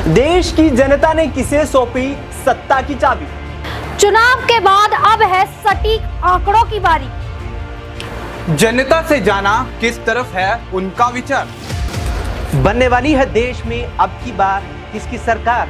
देश की जनता ने किसे सौंपी सत्ता की चाबी? चुनाव के बाद अब है सटीक आंकड़ों की बारी। जनता से जाना किस तरफ है उनका विचार। बनने वाली है देश में अब की बार किसकी सरकार?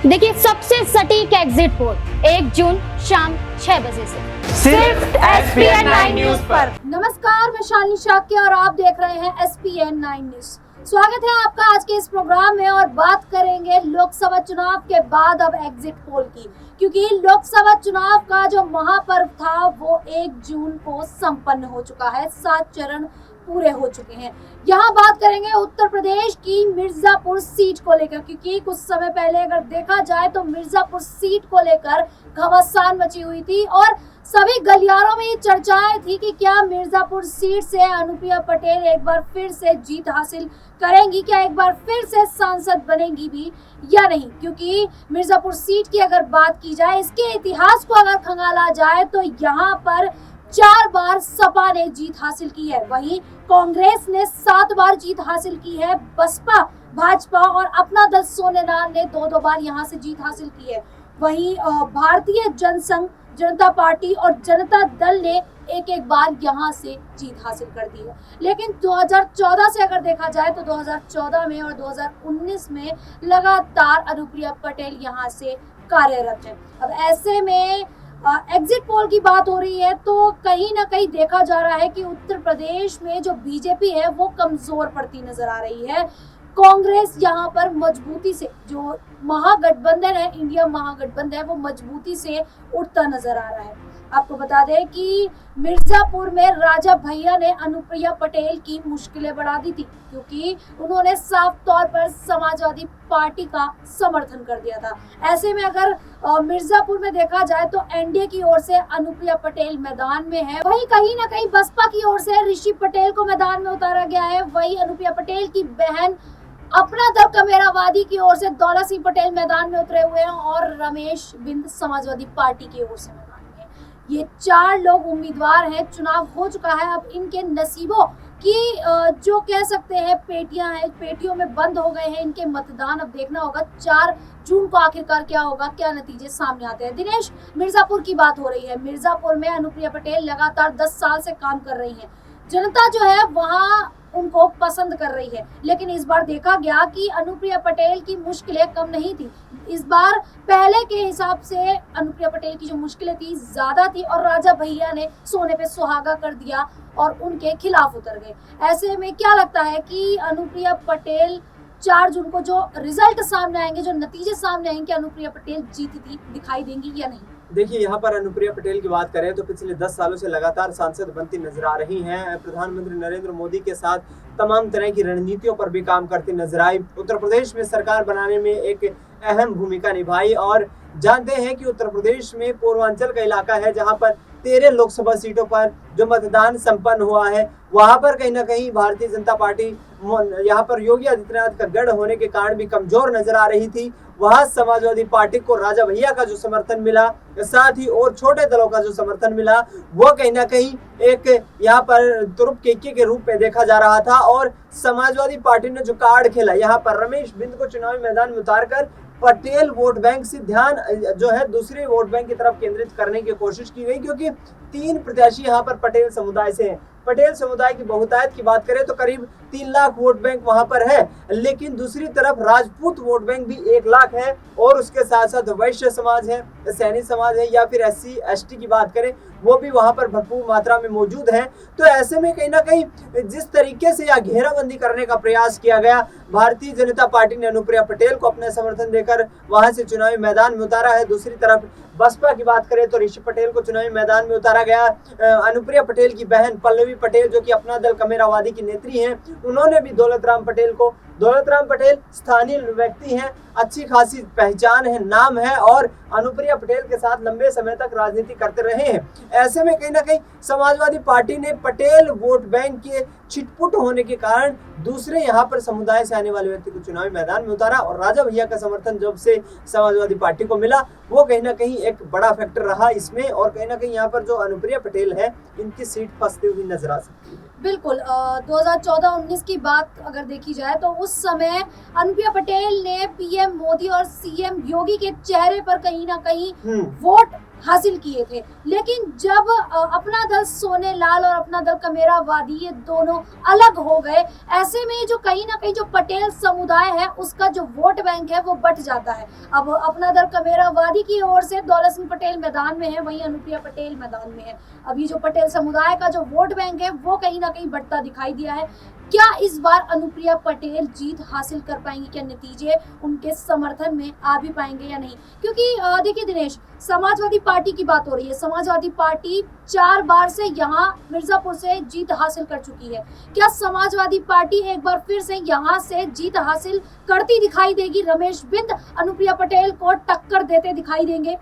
देखिए सबसे सटीक एग्जिट पोल 1 जून शाम 6 बजे से सिर्फ SPN 9 न्यूज पर। नमस्कार, मैं शालिनी शाक्य और आप देख रहे हैं SPN 9 न्यूज। स्वागत है आपका आज के इस प्रोग्राम में और बात करेंगे लोकसभा चुनाव के बाद अब एग्जिट पोल की, क्योंकि लोकसभा चुनाव का जो महापर्व था वो 1 जून को संपन्न हो चुका है। 7 चरण पूरे हो चुके हैं। यहाँ बात करेंगे उत्तर प्रदेश की मिर्जापुर सीट को लेकर, क्योंकि कुछ समय पहले अगर देखा जाए तो मिर्जापुर सीट को लेकर घमासान मची हुई थी और सभी गलियारों में ये चर्चाएं थी कि क्या मिर्जापुर सीट से अनुप्रिया पटेल एक बार फिर से जीत हासिल करेंगी, क्या एक बार फिर से सांसद बनेंगी भी या नहीं। क्योंकि मिर्जापुर सीट की अगर बात की जाए, इसके इतिहास को अगर खंगाला जाए तो यहाँ पर 4 बार सपा ने जीत हासिल की है, वहीं कांग्रेस ने 7 बार जीत हासिल की है, बसपा, भाजपा और अपना दल सोनेलाल ने 2-2 बार यहाँ से जीत हासिल की है, वहीं भारतीय जनसंघ, जनता पार्टी और जनता दल ने एक बार यहाँ से जीत हासिल कर दी है। लेकिन 2014 से अगर देखा जाए तो 2014 में और 2019 में लगातार अनुप्रिया पटेल यहाँ से कार्यरत है। अब ऐसे में एग्जिट पोल की बात हो रही है तो कहीं ना कहीं देखा जा रहा है कि उत्तर प्रदेश में जो बीजेपी है वो कमजोर पड़ती नजर आ रही है। कांग्रेस यहाँ पर मजबूती से, जो महागठबंधन है, इंडिया महागठबंधन है, वो मजबूती से उठता नजर आ रहा है। आपको बता दें कि मिर्जापुर में राजा भैया ने अनुप्रिया पटेल की मुश्किलें बढ़ा दी थी, क्योंकि उन्होंने साफ तौर पर समाजवादी पार्टी का समर्थन कर दिया था। ऐसे में अगर मिर्जापुर में देखा जाए तो एनडीए की ओर से अनुप्रिया पटेल मैदान में है, वहीं कहीं ना कहीं बसपा की ओर से ऋषि पटेल को मैदान में उतारा गया है, वहीं अनुप्रिया पटेल की बहन अपना दल कमेरावादी की ओर से दौलत सिंह पटेल मैदान में उतरे हुए हैं और रमेश बिंद समाजवादी पार्टी की ओर से मैदान में है। ये 4 लोग उम्मीदवार हैं। चुनाव हो चुका है, अब इनके नसीबों की जो कह सकते हैं पेटियां हैं, पेटियों में बंद हो गए हैं इनके मतदान। अब देखना होगा 4 जून को आखिरकार क्या होगा, क्या नतीजे सामने आते हैं। दिनेश, मिर्जापुर की बात हो रही है। मिर्जापुर में अनुप्रिया पटेल लगातार 10 साल से काम कर रही है। जनता जो है वहाँ उनको पसंद कर रही है, लेकिन इस बार देखा गया कि अनुप्रिया पटेल की मुश्किलें कम नहीं थी। इस बार पहले के हिसाब से अनुप्रिया पटेल की जो मुश्किलें थी ज्यादा थी और राजा भैया ने सोने पे सुहागा कर दिया और उनके खिलाफ उतर गए। ऐसे में क्या लगता है कि अनुप्रिया पटेल 4 जून को जो रिजल्ट सामने आएंगे, जो नतीजे सामने आएंगे, अनुप्रिया पटेल जीतती दिखाई देंगी या नहीं? देखिए, यहाँ पर अनुप्रिया पटेल की बात करें तो पिछले 10 सालों से लगातार सांसद बनती नजर आ रही हैं। प्रधानमंत्री नरेंद्र मोदी के साथ तमाम तरह की रणनीतियों पर भी काम करती नजर आई। उत्तर प्रदेश में सरकार बनाने में एक अहम भूमिका निभाई और जानते हैं कि उत्तर प्रदेश में पूर्वांचल का इलाका है जहाँ पर 13 लोकसभा सीटों पर जो मतदान संपन्न हुआ है, वहां पर कहीं ना कहीं भारतीय जनता पार्टी यहाँ पर योगी आदित्यनाथ का गढ़ होने के कारण भी कमजोर नजर आ रही थी। वहां समाजवादी पार्टी को राजा भैया का जो समर्थन मिला, साथ ही और छोटे दलों का जो समर्थन मिला, वो कहीं ना कहीं एक यहाँ पर तुरुप के रूप में देखा जा रहा था। और समाजवादी पार्टी ने जो कार्ड खेला, यहाँ पर रमेश बिंद को चुनावी मैदान में उतारकर पटेल वोट बैंक से ध्यान जो है दूसरे वोट बैंक की तरफ केंद्रित करने की कोशिश की गई, क्योंकि 3 प्रत्याशी यहाँ पर पटेल समुदाय से हैं। पटेल समुदाय की बहुतायत की बात करें तो करीब 3 लाख वोट बैंक वहां पर है, लेकिन दूसरी तरफ राजपूत वोट बैंक भी 1 लाख है और उसके साथ साथ वैश्य समाज है, सैनी समाज है या फिर SC ST की बात करें वो भी वहां पर भरपूर मात्रा में मौजूद है। तो ऐसे में कहीं ना कहीं जिस तरीके से यह घेराबंदी करने का प्रयास किया गया, भारतीय जनता पार्टी ने अनुप्रिया पटेल को अपने समर्थन देकर वहां से चुनावी मैदान में उतारा है। दूसरी तरफ बसपा की बात करें तो ऋषि पटेल को चुनावी मैदान में उतारा गया। अनुप्रिया पटेल की बहन पल्लवी पटेल जो कि अपना दल कमेरावादी की नेत्री हैं, उन्होंने भी दौलत राम पटेल स्थानीय व्यक्ति हैं, अच्छी खासी पहचान है, नाम है और अनुप्रिया पटेल के साथ लंबे समय तक राजनीति करते रहे हैं। ऐसे में कहीं ना कहीं समाजवादी पार्टी ने पटेल वोट बैंक के छिटपुट होने के कारण दूसरे यहाँ पर समुदाय से आने वाले व्यक्ति को चुनावी मैदान में उतारा और राजा भैया का समर्थन जब से समाजवादी पार्टी को मिला, वो कहीं ना कहीं एक बड़ा फैक्टर रहा इसमें। और कहीं ना कहीं यहाँ पर जो अनुप्रिया पटेल है, इनकी सीट फंसती हुई नजर आ सकती है। बिल्कुल 2014-19 की बात अगर देखी जाए तो उस समय अनुप्रिया पटेल ने पीएम मोदी और सीएम योगी के चेहरे पर कहीं ना कहीं वोट हासिल किए थे। लेकिन जब अपना दल सोने लाल और अपना दल कमेरावादी ये दोनों अलग हो गए, ऐसे में जो कहीं ना कहीं जो पटेल समुदाय है उसका जो वोट बैंक है वो बट जाता है। अब अपना दल कमेरावादी की ओर से दौलत सिंह पटेल मैदान में है, वहीं अनुप्रिया पटेल मैदान में है। अब ये जो पटेल समुदाय का जो वोट बैंक है वो कहीं ना कहीं बढ़ता दिखाई दिया है। क्या इस बार अनुप्रिया पटेल जीत हासिल कर पाएंगी? क्या नतीजे उनके समर्थन में आ भी पाएंगे या नहीं? क्योंकि देखिए दिनेश, समाजवादी पार्टी की बात हो रही है। समाजवादी पार्टी 4 बार से यहाँ मिर्जापुर से जीत हासिल कर चुकी है। क्या समाजवादी पार्टी एक बार फिर से यहाँ से जीत हासिल करती दिखाई देगी? रमेश बिंद अनुप्रिया पटेल को टक्कर देते दिखाई देंगे?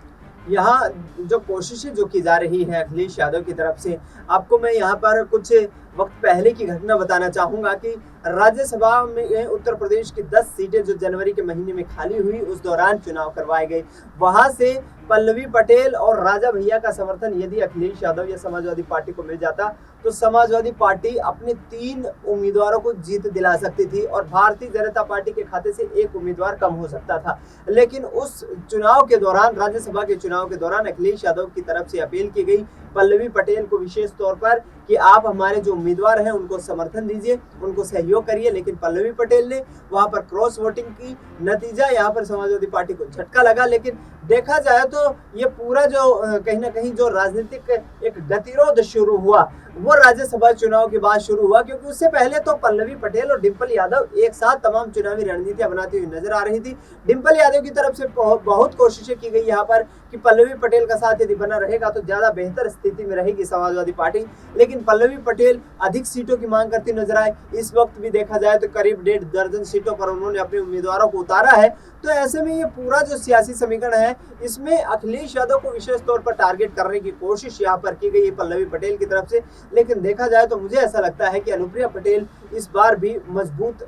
यहाँ जो कोशिशें जो की जा रही है अखिलेश यादव की तरफ से, आपको मैं यहाँ पर कुछ वक्त पहले की घटना बताना चाहूंगा कि राज्यसभा में उत्तर प्रदेश की 10 सीटें जो जनवरी के महीने में खाली हुई, उस दौरान चुनाव करवाए गए। वहां से पल्लवी पटेल और राजा भैया का समर्थन यदि अखिलेश यादव या समाजवादी पार्टी को मिल जाता तो समाजवादी पार्टी अपने 3 उम्मीदवारों को जीत दिला सकती थी और भारतीय जनता पार्टी के खाते से 1 उम्मीदवार कम हो सकता था। लेकिन उस चुनाव के दौरान, राज्यसभा के चुनाव के दौरान अखिलेश यादव की तरफ से अपील की गई पल्लवी पटेल को विशेष तौर पर कि आप हमारे जो उम्मीदवार हैं उनको समर्थन दीजिए, उनको सहयोग करिए। लेकिन पल्लवी पटेल ने वहां पर क्रॉस वोटिंग की, नतीजा यहाँ पर समाजवादी पार्टी को झटका लगा। लेकिन देखा जाए तो ये पूरा जो कहीं ना कहीं जो राजनीतिक एक गतिरोध शुरू हुआ वो राज्यसभा चुनाव के बाद शुरू हुआ, क्योंकि उससे पहले तो पल्लवी पटेल और डिंपल यादव एक साथ तमाम चुनावी रणनीतियां बनाती हुई नजर आ रही थी। डिंपल यादव की तरफ से बहुत कोशिशें की गई यहाँ पर कि पल्लवी पटेल का साथ यदि बना रहेगा तो ज्यादा बेहतर स्थिति में रहेगी समाजवादी पार्टी। लेकिन पल्लवी पटेल अधिक सीटों की मांग करती नजर आए। इस वक्त भी देखा जाए तो करीब 1.5 दर्जन सीटों पर उन्होंने अपने उम्मीदवारों को उतारा है। तो ऐसे में ये पूरा जो सियासी समीकरण है इसमें अखिलेश यादव को विशेष तौर पर टारगेट करने की कोशिश यहाँ पर की गई है पल्लवी पटेल की तरफ से। लेकिन देखा जाए तो मुझे ऐसा लगता है कि अनुप्रिया पटेल इस बार भी मजबूत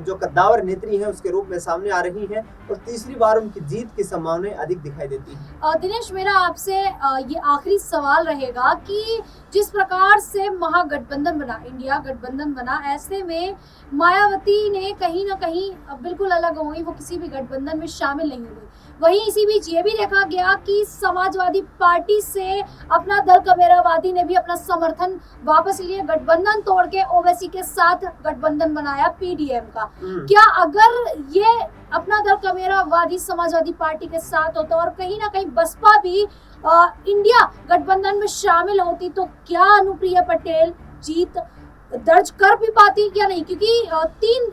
जो कद्दावर नेत्री है उसके रूप में सामने आ रही हैं और तीसरी बार उनकी जीत की संभावनाएं अधिक दिखाई देती है। दिनेश, मेरा आपसे ये आखिरी सवाल रहेगा कि जिस प्रकार से महागठबंधन बना, इंडिया गठबंधन बना, ऐसे में मायावती ने कहीं ना कहीं बिल्कुल अलग हो गई, वो किसी भी गठबंधन में शामिल नहीं हुई। वहीं इसी बीच ये भी देखा गया कि समाजवादी पार्टी से अपना दल कमेरावादी ने भी अपना समर्थन वापस लिए, गठबंधन तोड़ के ओवैसी के साथ गठबंधन बनाया पीडीएम का। क्या अगर ये अपना दल कमेरावादी समाजवादी पार्टी के साथ होता और कहीं ना कहीं बसपा भी इंडिया गठबंधन में शामिल होती तो क्या अनुप्रिया पटेल जीत दर्ज कर भी पाती या नहीं? क्योंकि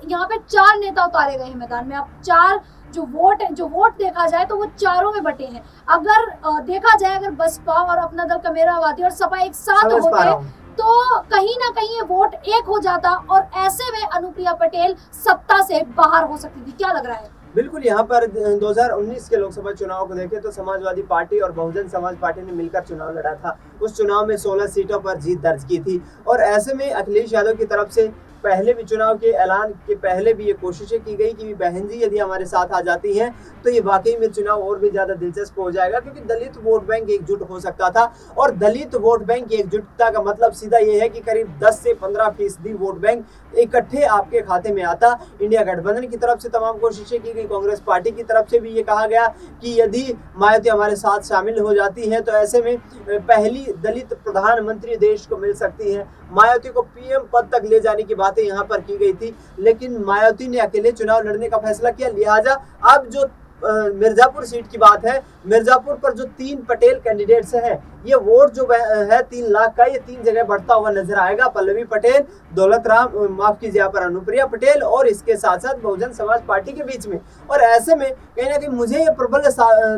यहाँ पे 4 नेता उतारे गए हैं मैदान में। अब 4 जो वोट देखा जाए तो वो चारों में बटे हैं। अगर देखा जाए अगर बसपा और अपना दल कमेरावादी और सपा एक साथ होते तो कहीं ना कहीं ये वोट एक हो जाता और ऐसे में अनुप्रिया पटेल सत्ता से बाहर हो सकती थी। क्या लग रहा है? बिल्कुल, यहाँ पर 2019 के लोकसभा चुनाव को देखें तो समाजवादी पार्टी और बहुजन समाज पार्टी ने मिलकर चुनाव लड़ा था। उस चुनाव में 16 सीटों पर जीत दर्ज की थी और ऐसे में अखिलेश यादव की तरफ से पहले भी चुनाव के ऐलान के पहले भी ये कोशिशें की गई कि बहन जी यदि हमारे साथ आ जाती हैं तो ये वाकई में चुनाव और भी ज्यादा दिलचस्प हो जाएगा, क्योंकि दलित वोट बैंक एकजुट हो सकता था। और दलित वोट बैंक की एकजुटता का मतलब सीधा ये है कि करीब 10 से 15% वोट बैंक इकट्ठे आपके खाते में आता। इंडिया गठबंधन की तरफ से तमाम कोशिशें की गई, कांग्रेस पार्टी की तरफ से भी ये कहा गया कि यदि मायावती हमारे साथ शामिल हो जाती है तो ऐसे में पहली दलित प्रधानमंत्री देश को मिल सकती है। मायावती को पीएम पद तक ले जाने की बातें यहाँ पर की गई थी, लेकिन मायावती ने अकेले चुनाव लड़ने का फैसला किया। लिहाजा अब जो मिर्जापुर सीट की बात है, मिर्जापुर पर जो 3 पटेल कैंडिडेट्स हैं, ये वोट जो है 3 लाख का, ये 3 जगह बढ़ता हुआ नजर आएगा। पल्लवी पटेल, दौलत राम, माफ कीजिए यहाँ पर अनुप्रिया पटेल और इसके साथ साथ बहुजन समाज पार्टी के बीच में। और ऐसे में कहीं ना कहीं मुझे ये प्रबल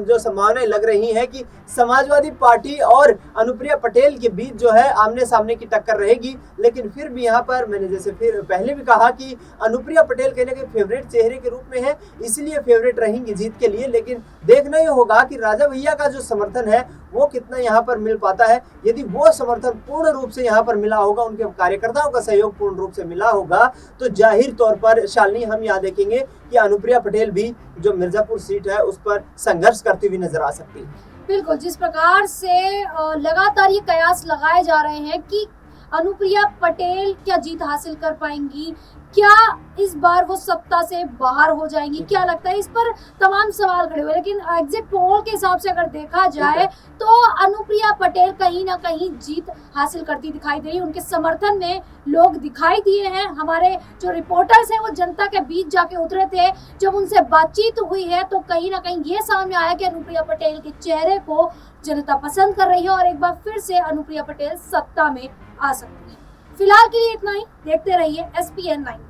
जो संभावनाएं लग रही है कि समाजवादी पार्टी और अनुप्रिया पटेल के बीच जो है आमने सामने की टक्कर रहेगी। लेकिन फिर भी यहाँ पर मैंने जैसे फिर पहले भी कहा कि अनुप्रिया पटेल कहीं ना कहीं फेवरेट चेहरे के रूप में है, इसलिए फेवरेट रहेंगी जीत के लिए। लेकिन देखना ये होगा कि राजा भैया का जो समर्थन है वो कितना यहाँ पर मिल पाता है। यदि वो समर्थन पूर्ण रूप से यहाँ पर मिला होगा, उनके कार्यकर्ताओं का सहयोग पूर्ण रूप से मिला होगा, तो जाहिर तौर पर शालिनी हम यहाँ देखेंगे कि अनुप्रिया पटेल भी जो मिर्जापुर सीट है उस पर संघर्ष करती हुई नजर आ सकती है। बिल्कुल, जिस प्रकार से लगातार ये कयास लगाए जा रहे हैं कि अनुप्रिया पटेल क्या जीत हासिल कर पाएंगी, क्या इस बार वो सत्ता से बाहर हो जाएंगी, क्या लगता है, इस पर तमाम सवाल खड़े हुए। लेकिन एग्जिट पोल के हिसाब से अगर देखा जाए तो अनुप्रिया पटेल कहीं ना कहीं जीत हासिल करती दिखाई दे रही है। उनके समर्थन में लोग दिखाई दिए हैं। हमारे जो रिपोर्टर्स हैं वो जनता के बीच जाके उतरे थे, जब उनसे बातचीत हुई है तो कहीं ना कहीं ये सामने आया कि अनुप्रिया पटेल के चेहरे को जनता पसंद कर रही है और एक बार फिर से अनुप्रिया पटेल सत्ता में आ सकती है। फिलहाल के लिए इतना ही। देखते रहिए SPN 9।